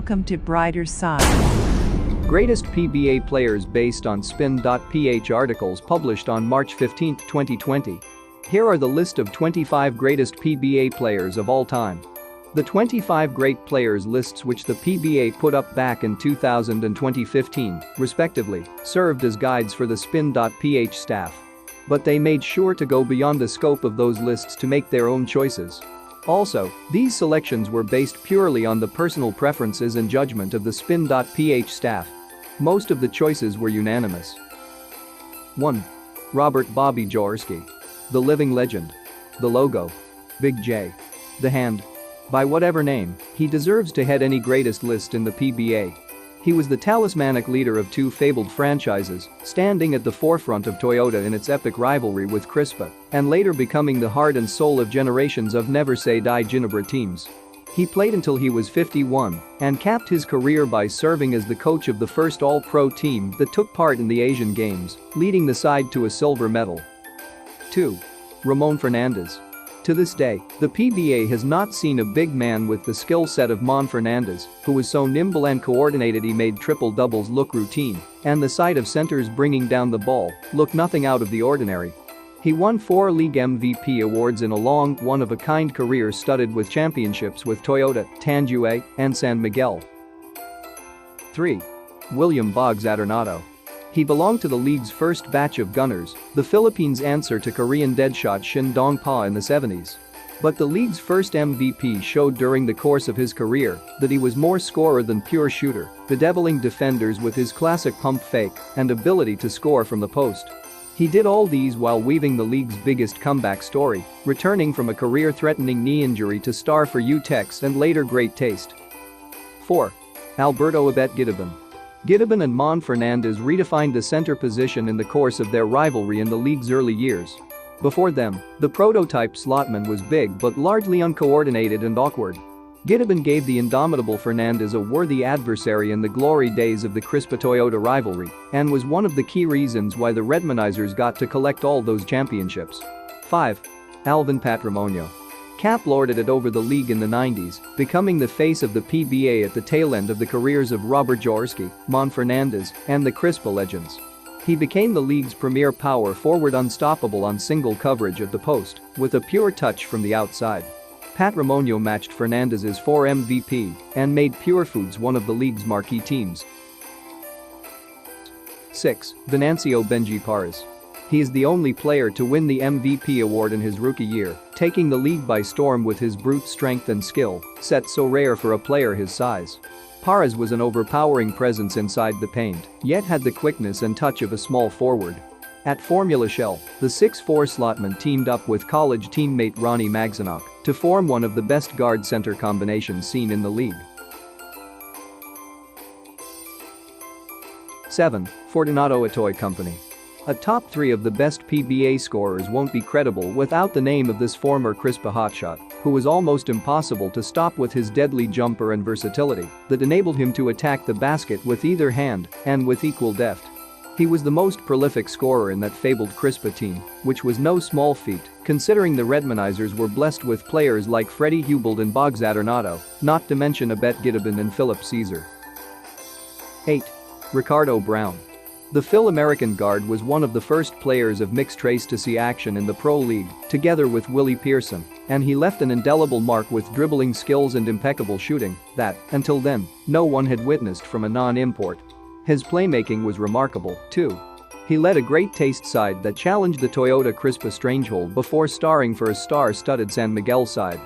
Welcome to Brighter Side. Greatest PBA players based on spin.ph articles published on March 15, 2020. Here are the list of 25 greatest PBA players of all time. The 25 great players lists, which the PBA put up back in 2000 and 2015, respectively, served as guides for the spin.ph staff. But they made sure to go beyond the scope of those lists to make their own choices. Also, these selections were based purely on the personal preferences and judgment of the spin.ph staff. Most of the choices were unanimous. 1. Robert Bobby Jorski. The living legend. The logo. Big J. The hand. By whatever name, he deserves to head any greatest list in the PBA. He was the talismanic leader of two fabled franchises, standing at the forefront of Toyota in its epic rivalry with Crispa, and later becoming the heart and soul of generations of Never Say Die Ginebra teams. He played until he was 51 and capped his career by serving as the coach of the first all-pro team that took part in the Asian Games, leading the side to a silver medal. 2. Ramon Fernandez. To this day, the PBA has not seen a big man with the skill set of Mon Fernandez, who was so nimble and coordinated he made triple doubles look routine, and the sight of centers bringing down the ball look nothing out of the ordinary. He won 4 league MVP awards in a long, one-of-a-kind career studded with championships with Toyota, Tanjue, and San Miguel. 3. William Bogg Zaternado. He belonged to the league's first batch of gunners, the Philippines' answer to Korean deadshot Shin Dong-pa in the 70s. But the league's first MVP showed during the course of his career that he was more scorer than pure shooter, bedeviling defenders with his classic pump fake and ability to score from the post. He did all these while weaving the league's biggest comeback story, returning from a career-threatening knee injury to star for UTEX and later Great Taste. 4. Alberto Abette Gideban. Gideban and Mon Fernandez redefined the center position in the course of their rivalry in the league's early years. Before them, the prototype slotman was big but largely uncoordinated and awkward. Gideban gave the indomitable Fernandez a worthy adversary in the glory days of the Crispa-Toyota rivalry and was one of the key reasons why the Redmanizers got to collect all those championships. 5. Alvin Patrimonio. Cap lorded it over the league in the 90s, becoming the face of the PBA at the tail end of the careers of Robert Jorski, Mon Fernandez, and the Crispa legends. He became the league's premier power forward, unstoppable on single coverage at the post, with a pure touch from the outside. Patrimonio matched Fernandez's 4 MVP and made Pure Foods one of the league's marquee teams. 6. Venancio Benjy Parz. He is the only player to win the MVP award in his rookie year, taking the league by storm with his brute strength and skill, set so rare for a player his size. Parz was an overpowering presence inside the paint, yet had the quickness and touch of a small forward. At Formula Shell, the 6'4 slotman teamed up with college teammate Ronnie Magzanok to form one of the best guard-center combinations seen in the league. 7. Fortinado, a toy company. A top 3 of the best PBA scorers won't be credible without the name of this former Crispa hotshot, who was almost impossible to stop with his deadly jumper and versatility that enabled him to attack the basket with either hand and with equal deft. He was the most prolific scorer in that fabled Crispa team, which was no small feat, considering the Redmanizers were blessed with players like Freddie Hubel and Bogg Zaternado, not to mention Abette Gideban and Philip Caesar. 8. Ricardo Brown. The Phil-American guard was one of the first players of mixed race to see action in the Pro League, together with Willie Pearson, and he left an indelible mark with dribbling skills and impeccable shooting that, until then, no one had witnessed from a non-import. His playmaking was remarkable, too. He led a Great Taste side that challenged the Toyota Crispa Strangehold before starring for a star-studded San Miguel side.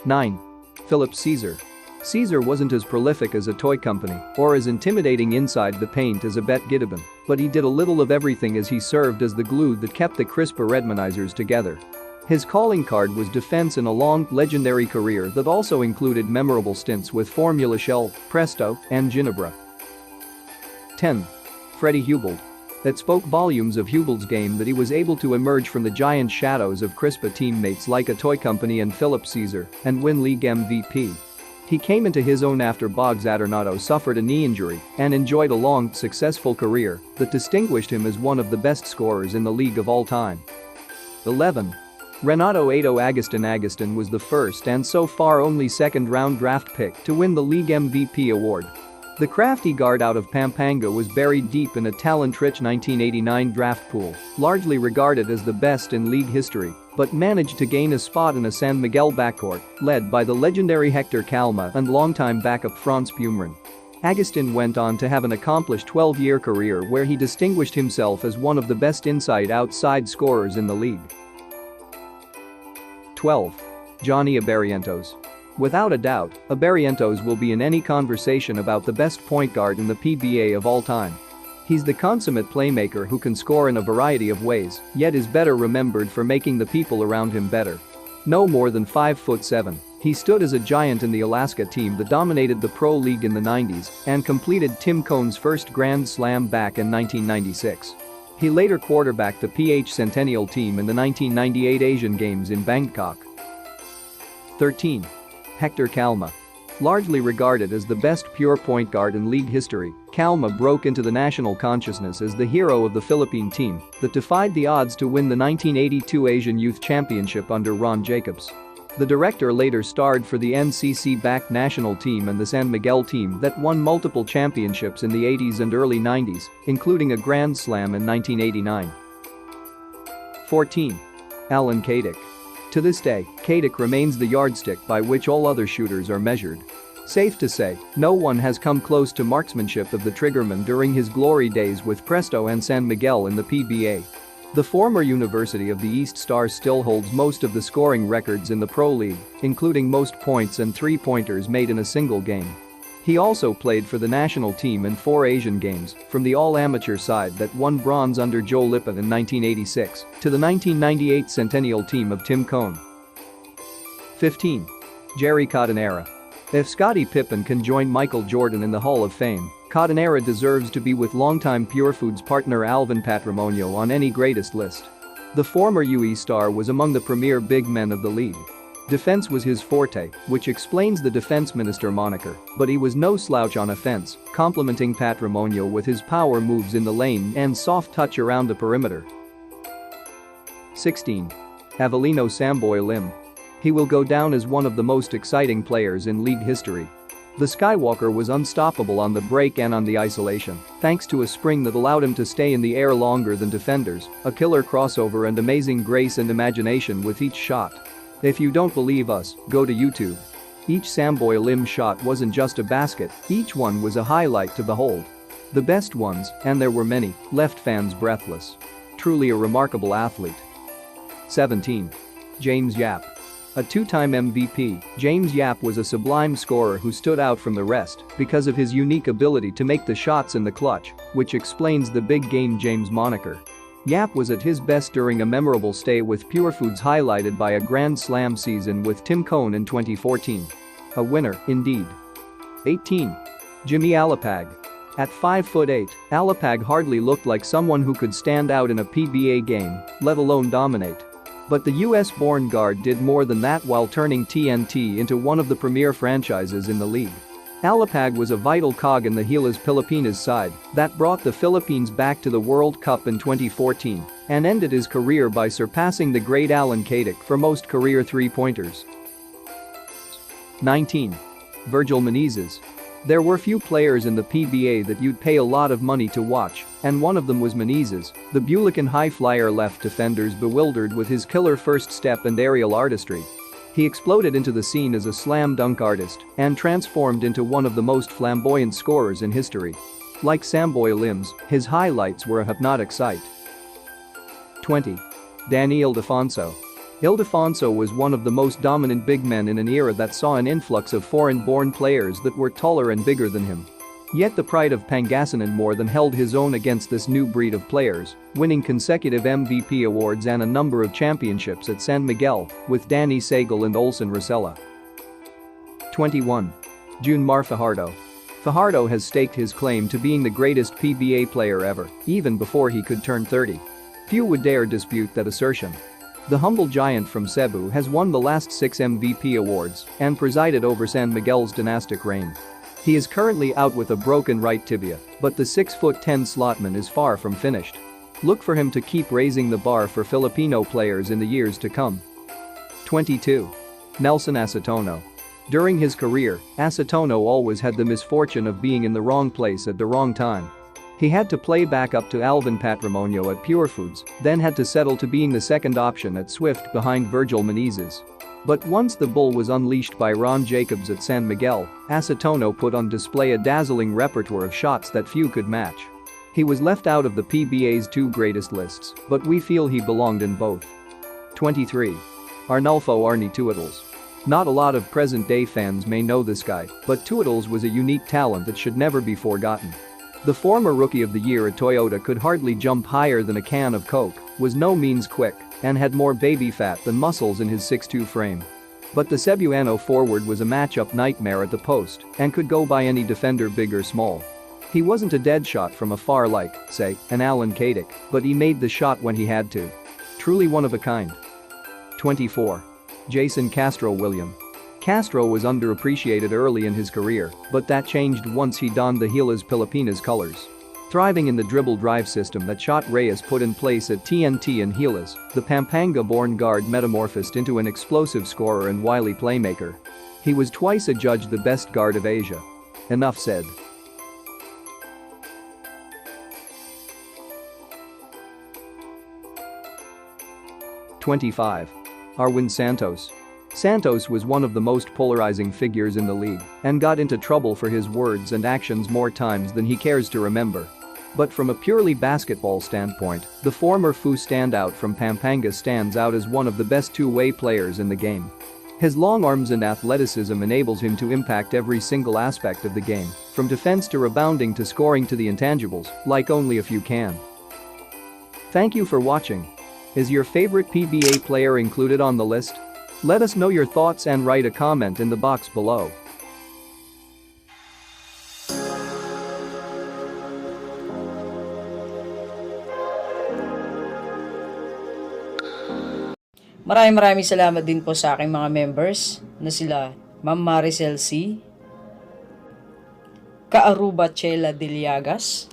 9. Philip Caesar. Caesar wasn't as prolific as a toy company or as intimidating inside the paint as Abette Gideban, but he did a little of everything as he served as the glue that kept the Crispa Redmanizers together. His calling card was defense in a long, legendary career that also included memorable stints with Formula Shell, Presto, and Ginebra. 10. Freddie Hubel. It spoke volumes of Hubel's game that he was able to emerge from the giant shadows of Crispa teammates like a toy company and Philip Caesar and win league MVP. He came into his own after Bogg Zaternado suffered a knee injury and enjoyed a long, successful career that distinguished him as one of the best scorers in the league of all time. 11. Renato Ato Agustin was the first and so far only second-round draft pick to win the league MVP award. The crafty guard out of Pampanga was buried deep in a talent-rich 1989 draft pool, largely regarded as the best in league history, but managed to gain a spot in a San Miguel backcourt, led by the legendary Hector Calma and longtime backup Franz Pumaren. Agustin went on to have an accomplished 12-year career where he distinguished himself as one of the best inside-outside scorers in the league. 12. Johnny Abarientos. Without a doubt, Abarientos will be in any conversation about the best point guard in the PBA of all time. He's the consummate playmaker who can score in a variety of ways, yet is better remembered for making the people around him better. No more than 5'7", he stood as a giant in the Alaska team that dominated the Pro League in the 90s and completed Tim Cone's first Grand Slam back in 1996. He later quarterbacked the PH Centennial team in the 1998 Asian Games in Bangkok. 13. Hector Calma. Largely regarded as the best pure point guard in league history, Calma broke into the national consciousness as the hero of the Philippine team that defied the odds to win the 1982 Asian Youth Championship under Ron Jacobs. The director later starred for the NCC-backed national team and the San Miguel team that won multiple championships in the 80s and early 90s, including a Grand Slam in 1989. 14. Alan Kadick. To this day, Kadick remains the yardstick by which all other shooters are measured. Safe to say, no one has come close to marksmanship of the triggerman during his glory days with Presto and San Miguel in the PBA. The former University of the East Stars still holds most of the scoring records in the Pro League, including most points and three-pointers made in a single game. He also played for the national team in 4 Asian Games, from the all-amateur side that won bronze under Joe Lipa in 1986 to the 1998 Centennial team of Tim Cone. 15. Jerry Cottonera. If Scottie Pippen can join Michael Jordan in the Hall of Fame, Cottonera deserves to be with longtime Pure Foods partner Alvin Patrimonio on any greatest list. The former UE star was among the premier big men of the league. Defense was his forte, which explains the defense minister moniker, but he was no slouch on offense, complementing Patrimonio with his power moves in the lane and soft touch around the perimeter. 16. Avelino Samboy Lim. He will go down as one of the most exciting players in league history. The Skywalker was unstoppable on the break and on the isolation, thanks to a spring that allowed him to stay in the air longer than defenders, a killer crossover and amazing grace and imagination with each shot. If you don't believe us, go to YouTube. Each Samboy Lim shot wasn't just a basket, each one was a highlight to behold. The best ones, and there were many, left fans breathless. Truly a remarkable athlete. 17. James Yap. A two-time MVP, James Yap was a sublime scorer who stood out from the rest because of his unique ability to make the shots in the clutch, which explains the Big Game James moniker. Yap was at his best during a memorable stay with Pure Foods highlighted by a Grand Slam season with Tim Cone in 2014. A winner, indeed. 18. Jimmy Alapag. At 5'8", Alapag hardly looked like someone who could stand out in a PBA game, let alone dominate. But the US-born guard did more than that while turning TNT into one of the premier franchises in the league. Alapag was a vital cog in the Gilas Pilipinas side that brought the Philippines back to the World Cup in 2014 and ended his career by surpassing the great Alan Kadick for most career three-pointers. 19. Virgil Menezes. There were few players in the PBA that you'd pay a lot of money to watch, and one of them was Menezes, the Bulican high-flyer left defenders bewildered with his killer first step and aerial artistry. He exploded into the scene as a slam dunk artist and transformed into one of the most flamboyant scorers in history. Like Samboy Lim's, his highlights were a hypnotic sight. 20. Danielle Defonso. Ildefonso was one of the most dominant big men in an era that saw an influx of foreign-born players that were taller and bigger than him. Yet the pride of Pangasinan more than held his own against this new breed of players, winning consecutive MVP awards and a number of championships at San Miguel with Danny Sagal and Olsen Rosella. 21. June Mar Fajardo. Fajardo has staked his claim to being the greatest PBA player ever, even before he could turn 30. Few would dare dispute that assertion. The humble giant from Cebu has won the last 6 MVP awards and presided over San Miguel's dynastic reign. He is currently out with a broken right tibia, but the 6'10" slotman is far from finished. Look for him to keep raising the bar for Filipino players in the years to come. 22. Nelson Acetono. During his career, Acetono always had the misfortune of being in the wrong place at the wrong time. He had to play back up to Alvin Patrimonio at Pure Foods, then had to settle to being the second option at Swift behind Virgil Menezes. But once the bull was unleashed by Ron Jacobs at San Miguel, Acetono put on display a dazzling repertoire of shots that few could match. He was left out of the PBA's two greatest lists, but we feel he belonged in both. 23. Arnolfo Arnie Tuitles. Not a lot of present-day fans may know this guy, but Tuitles was a unique talent that should never be forgotten. The former Rookie of the Year at Toyota could hardly jump higher than a can of Coke, was no means quick, and had more baby fat than muscles in his 6'2" frame. But the Cebuano forward was a matchup nightmare at the post and could go by any defender big or small. He wasn't a dead shot from afar like, say, an Alan Kadic, but he made the shot when he had to. Truly one of a kind. 24. Jason Castro William. Castro was underappreciated early in his career, but that changed once he donned the Gilas Pilipinas colors. Thriving in the dribble drive system that Shot Reyes put in place at TNT and Gilas, the Pampanga-born guard metamorphosed into an explosive scorer and wily playmaker. He was twice adjudged the best guard of Asia. Enough said. "25. Arwin Santos. Santos was one of the most polarizing figures in the league and got into trouble for his words and actions more times than he cares to remember. But from a purely basketball standpoint, the former Foo standout from Pampanga stands out as one of the best two-way players in the game. His long arms and athleticism enables him to impact every single aspect of the game, from defense to rebounding to scoring to the intangibles, like only a few can. Thank you for watching. Is your favorite PBA player included on the list? Let us know your thoughts and write a comment in the box below. Maraming salamat din po sa aking mga members na sila Ma'am Maricel C, Kaaruba Chela Diliagas,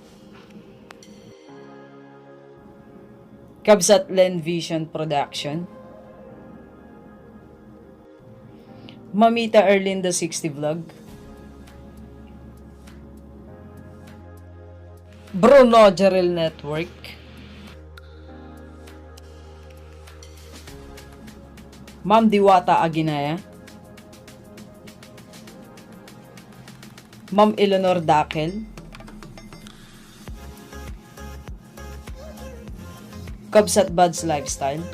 Kabsat Len Vision Production, Mamita Erlinda 60 Vlog, Bruno Jarrell Network, Ma'am Diwata Aginaya, Ma'am Eleanor Dakel, Kabsat Buds Lifestyle,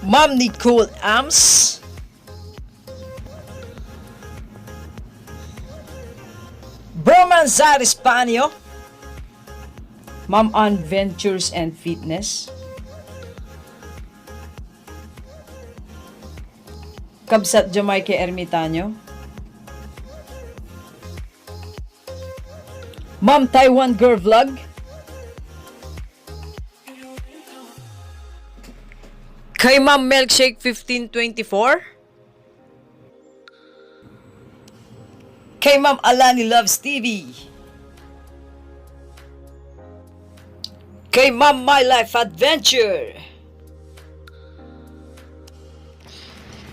Ma'am Nicole Ams, Broman Zaris Panyo, Ma'am Ann Ventures and Fitness, Kabsat Jamaica Ermitanyo, Ma'am Taiwan Girl Vlog, kay Ma'am Milkshake 1524, kay Ma'am Alani Loves TV, kay Ma'am My Life Adventure,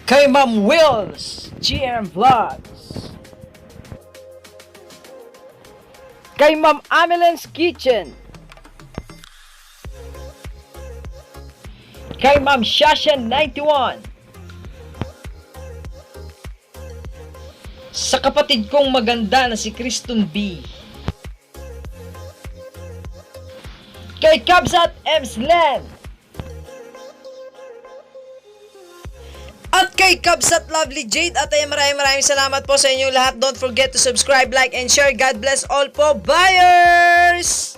kay Ma'am Wills GM Vlogs, kay Ma'am Amelen's Kitchen, kay Ma'am Shasha 91, sa kapatid kong maganda na si Kriston B, kay Kabsat Ems Len, at kay Kabsat Lovely Jade. At ay maraming salamat po sa inyong lahat. Don't forget to subscribe, like, and share. God bless all po, buyers!